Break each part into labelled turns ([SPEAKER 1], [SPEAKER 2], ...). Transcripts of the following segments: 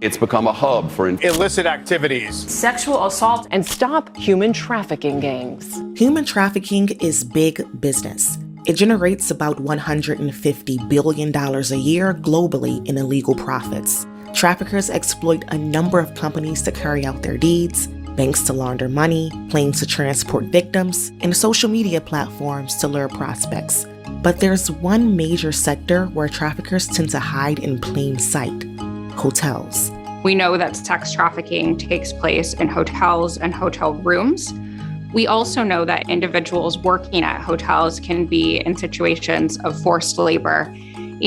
[SPEAKER 1] It's become a hub for
[SPEAKER 2] illicit activities,
[SPEAKER 3] sexual assault, and stop human trafficking gangs.
[SPEAKER 4] Human trafficking is big business. It generates about $150 billion a year globally in illegal profits. Traffickers exploit a number of companies to carry out their deeds, banks to launder money, planes to transport victims, and social media platforms to lure prospects. But there's one major sector where traffickers tend to hide in plain sight: hotels.
[SPEAKER 5] We know that sex trafficking takes place in hotels and hotel rooms. We also know that individuals working at hotels can be in situations of forced labor,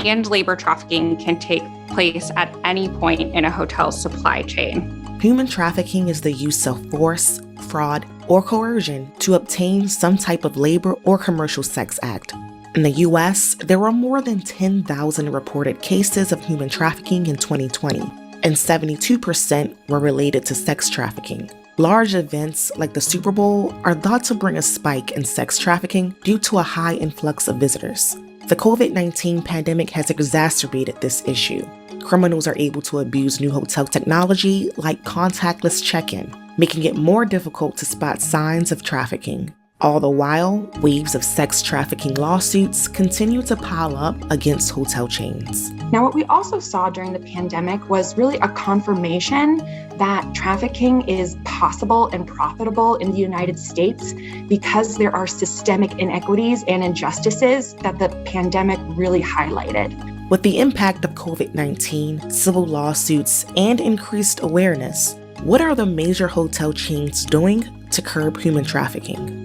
[SPEAKER 5] and labor trafficking can take place at any point in a hotel supply chain.
[SPEAKER 4] Human trafficking is the use of force, fraud, or coercion to obtain some type of labor or commercial sex act. In the US, there were more than 10,000 reported cases of human trafficking in 2020, and 72% were related to sex trafficking. Large events like the Super Bowl are thought to bring a spike in sex trafficking due to a high influx of visitors. The COVID-19 pandemic has exacerbated this issue. Criminals are able to abuse new hotel technology like contactless check-in, making it more difficult to spot signs of trafficking. All the while, waves of sex trafficking lawsuits continue to pile up against hotel chains.
[SPEAKER 6] Now, what we also saw during the pandemic was really a confirmation that trafficking is possible and profitable in the United States because there are systemic inequities and injustices that the pandemic really highlighted.
[SPEAKER 4] With the impact of COVID-19, civil lawsuits, and increased awareness, what are the major hotel chains doing to curb human trafficking?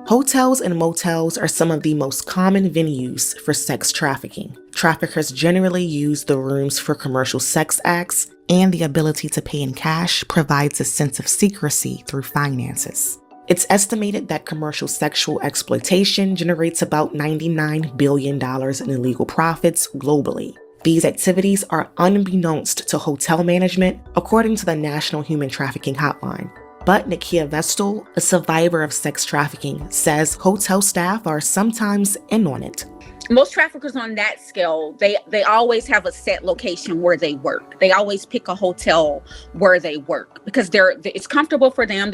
[SPEAKER 4] Hotels and motels are some of the most common venues for sex trafficking. Traffickers generally use the rooms for commercial sex acts, and the ability to pay in cash provides a sense of secrecy through finances. It's estimated that commercial sexual exploitation generates about $99 billion in illegal profits globally. These activities are unbeknownst to hotel management, according to the National Human Trafficking Hotline. But Nakia Vestal, a survivor of sex trafficking, says hotel staff are sometimes in on it.
[SPEAKER 7] Most traffickers on that scale, they always have a set location where they work. They always pick a hotel where they work because it's comfortable for them.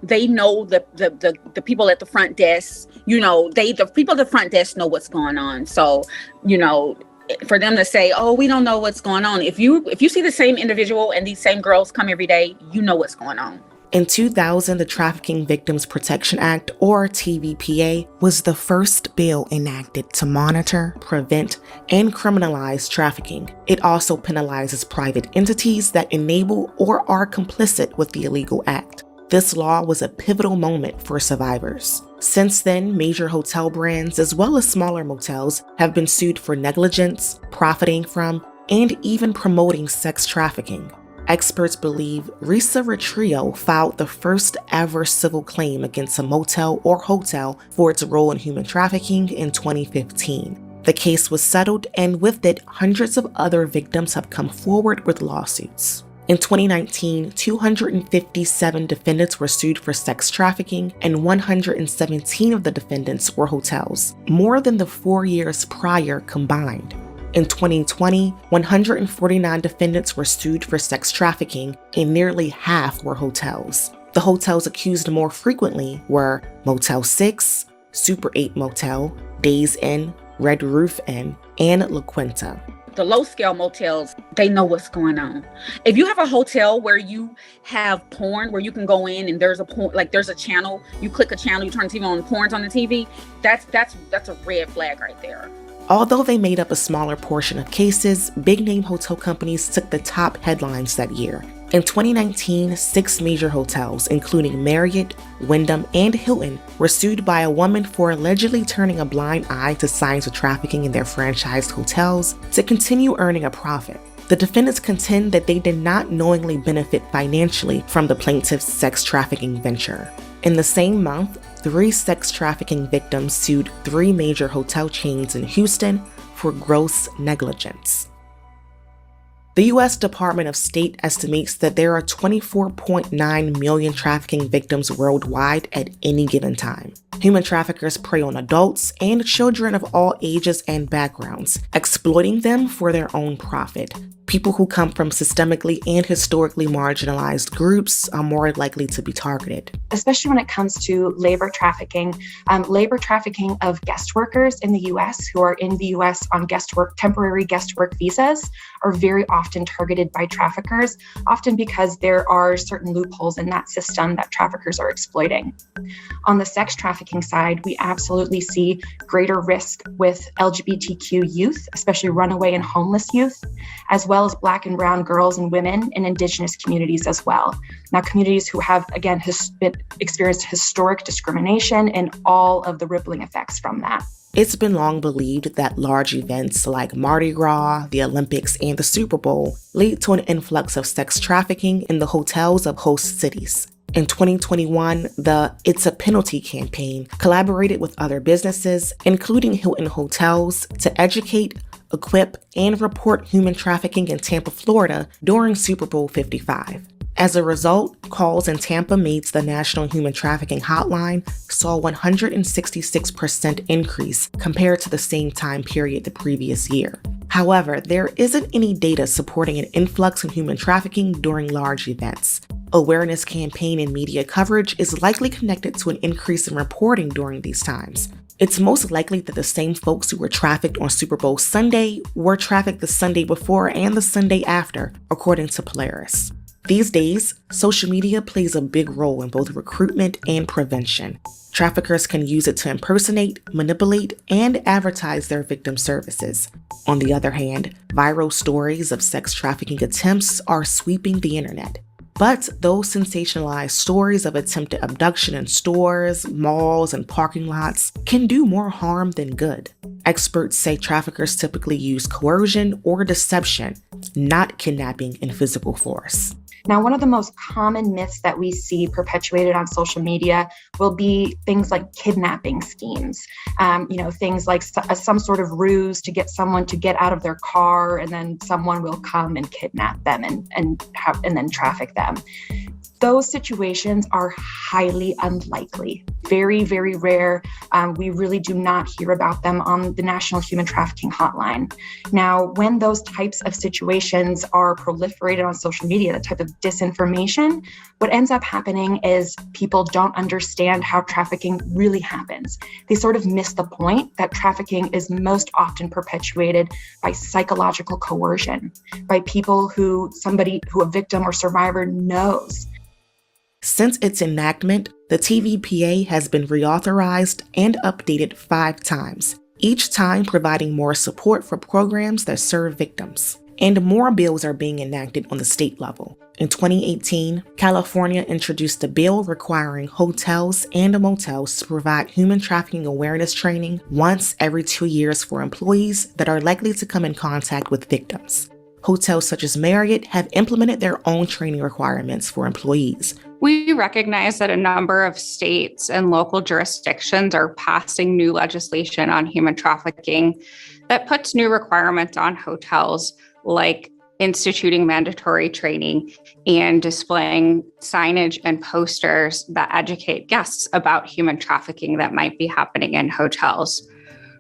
[SPEAKER 7] They know the people at the front desk. The people at the front desk know what's going on. So, for them to say, "Oh, we don't know what's going on," if you see the same individual and these same girls come every day, you know what's going on.
[SPEAKER 4] In 2000, the Trafficking Victims Protection Act, or TVPA, was the first bill enacted to monitor, prevent, and criminalize trafficking. It also penalizes private entities that enable or are complicit with the illegal act. This law was a pivotal moment for survivors. Since then, major hotel brands, as well as smaller motels, have been sued for negligence, profiting from, and even promoting sex trafficking. Experts believe Risa Retrio filed the first ever civil claim against a motel or hotel for its role in human trafficking in 2015. The case was settled, and with it, hundreds of other victims have come forward with lawsuits. In 2019, 257 defendants were sued for sex trafficking, and 117 of the defendants were hotels, more than the 4 years prior combined. In 2020, 149 defendants were sued for sex trafficking, and nearly half were hotels. The hotels accused more frequently were Motel 6, Super 8 Motel, Days Inn, Red Roof Inn, and La Quinta.
[SPEAKER 7] The low-scale motels, they know what's going on. If you have a hotel where you have porn, where you can go in and there's a channel, you click a channel, you turn the TV on, porn's on the TV, that's a red flag right there.
[SPEAKER 4] Although they made up a smaller portion of cases, big-name hotel companies took the top headlines that year. In 2019, 6 major hotels, including Marriott, Wyndham, and Hilton, were sued by a woman for allegedly turning a blind eye to signs of trafficking in their franchised hotels to continue earning a profit. The defendants contend that they did not knowingly benefit financially from the plaintiff's sex trafficking venture. In the same month, 3 sex trafficking victims sued 3 major hotel chains in Houston for gross negligence. The U.S. Department of State estimates that there are 24.9 million trafficking victims worldwide at any given time. Human traffickers prey on adults and children of all ages and backgrounds, exploiting them for their own profit. People who come from systemically and historically marginalized groups are more likely to be targeted.
[SPEAKER 6] Especially when it comes to labor trafficking of guest workers in the U.S. who are in the U.S. on temporary guest work visas are very often targeted by traffickers, often because there are certain loopholes in that system that traffickers are exploiting. On the sex trafficking side, we absolutely see greater risk with LGBTQ youth, especially runaway and homeless youth, as well as Black and brown girls and women in Indigenous communities as well. Now, communities who have, again, experienced historic discrimination and all of the rippling effects from that.
[SPEAKER 4] It's been long believed that large events like Mardi Gras, the Olympics, and the Super Bowl lead to an influx of sex trafficking in the hotels of host cities. In 2021, the It's a Penalty campaign collaborated with other businesses, including Hilton Hotels, to educate, equip, and report human trafficking in Tampa, Florida during Super Bowl 55. As a result, calls in Tampa made to the National Human Trafficking Hotline saw a 166% increase compared to the same time period the previous year. However, there isn't any data supporting an influx in human trafficking during large events. Awareness campaign and media coverage is likely connected to an increase in reporting during these times. It's most likely that the same folks who were trafficked on Super Bowl Sunday were trafficked the Sunday before and the Sunday after, according to Polaris. These days, social media plays a big role in both recruitment and prevention. Traffickers can use it to impersonate, manipulate, and advertise their victim services. On the other hand, viral stories of sex trafficking attempts are sweeping the internet. But those sensationalized stories of attempted abduction in stores, malls, and parking lots can do more harm than good. Experts say traffickers typically use coercion or deception, not kidnapping and physical force.
[SPEAKER 6] Now, one of the most common myths that we see perpetuated on social media will be things like kidnapping schemes. Things like some sort of ruse to get someone to get out of their car, and then someone will come and kidnap them and then traffic them. Those situations are highly unlikely, very, very rare. We really do not hear about them on the National Human Trafficking Hotline. Now, when those types of situations are proliferated on social media, the type of disinformation, what ends up happening is people don't understand how trafficking really happens. They sort of miss the point that trafficking is most often perpetuated by psychological coercion, by people who a victim or survivor knows.
[SPEAKER 4] Since its enactment, the TVPA has been reauthorized and updated 5 times, each time providing more support for programs that serve victims. And more bills are being enacted on the state level. In 2018, California introduced a bill requiring hotels and motels to provide human trafficking awareness training once every 2 years for employees that are likely to come in contact with victims. Hotels such as Marriott have implemented their own training requirements for employees.
[SPEAKER 5] We recognize that a number of states and local jurisdictions are passing new legislation on human trafficking that puts new requirements on hotels, like instituting mandatory training and displaying signage and posters that educate guests about human trafficking that might be happening in hotels.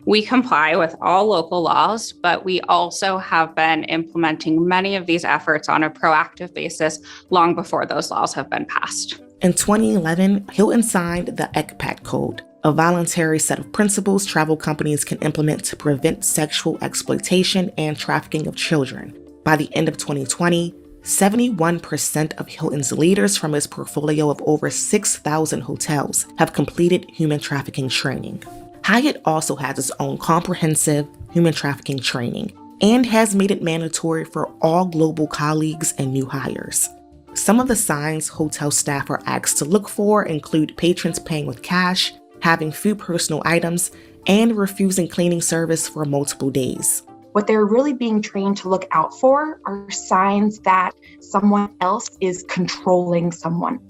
[SPEAKER 5] We comply with all local laws, but we also have been implementing many of these efforts on a proactive basis long before those laws have been passed.
[SPEAKER 4] In 2011, Hilton signed the ECPAT Code, a voluntary set of principles travel companies can implement to prevent sexual exploitation and trafficking of children. By the end of 2020, 71% of Hilton's leaders from its portfolio of over 6,000 hotels have completed human trafficking training. Hyatt also has its own comprehensive human trafficking training and has made it mandatory for all global colleagues and new hires. Some of the signs hotel staff are asked to look for include patrons paying with cash, having few personal items, and refusing cleaning service for multiple days.
[SPEAKER 6] What they're really being trained to look out for are signs that someone else is controlling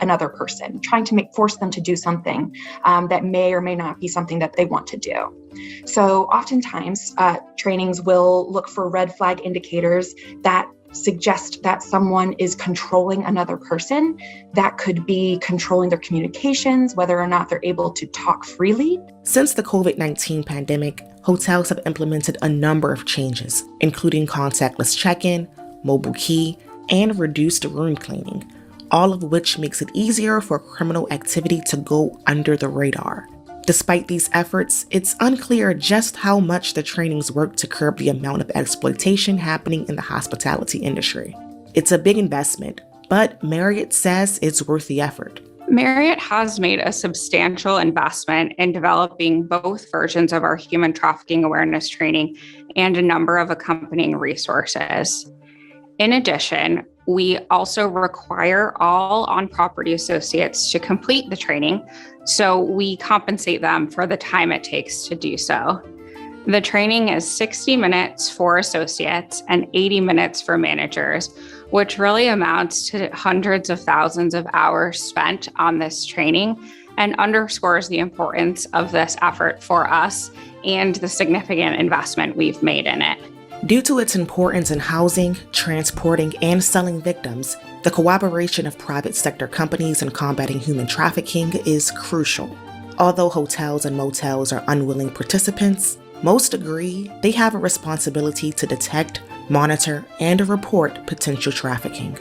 [SPEAKER 6] another person, trying to force them to do something that may or may not be something that they want to do. So oftentimes, trainings will look for red flag indicators that suggest that someone is controlling another person. That could be controlling their communications, whether or not they're able to talk freely.
[SPEAKER 4] Since the COVID-19 pandemic, hotels have implemented a number of changes, including contactless check-in, mobile key, and reduced room cleaning, all of which makes it easier for criminal activity to go under the radar. Despite these efforts, it's unclear just how much the trainings work to curb the amount of exploitation happening in the hospitality industry. It's a big investment, but Marriott says it's worth the effort.
[SPEAKER 5] Marriott has made a substantial investment in developing both versions of our human trafficking awareness training and a number of accompanying resources. In addition, we also require all on-property associates to complete the training, so we compensate them for the time it takes to do so. The training is 60 minutes for associates and 80 minutes for managers, which really amounts to hundreds of thousands of hours spent on this training and underscores the importance of this effort for us and the significant investment we've made in it.
[SPEAKER 4] Due to its importance in housing, transporting, and selling victims, the cooperation of private sector companies in combating human trafficking is crucial. Although hotels and motels are unwilling participants, most agree they have a responsibility to detect, monitor, and report potential trafficking.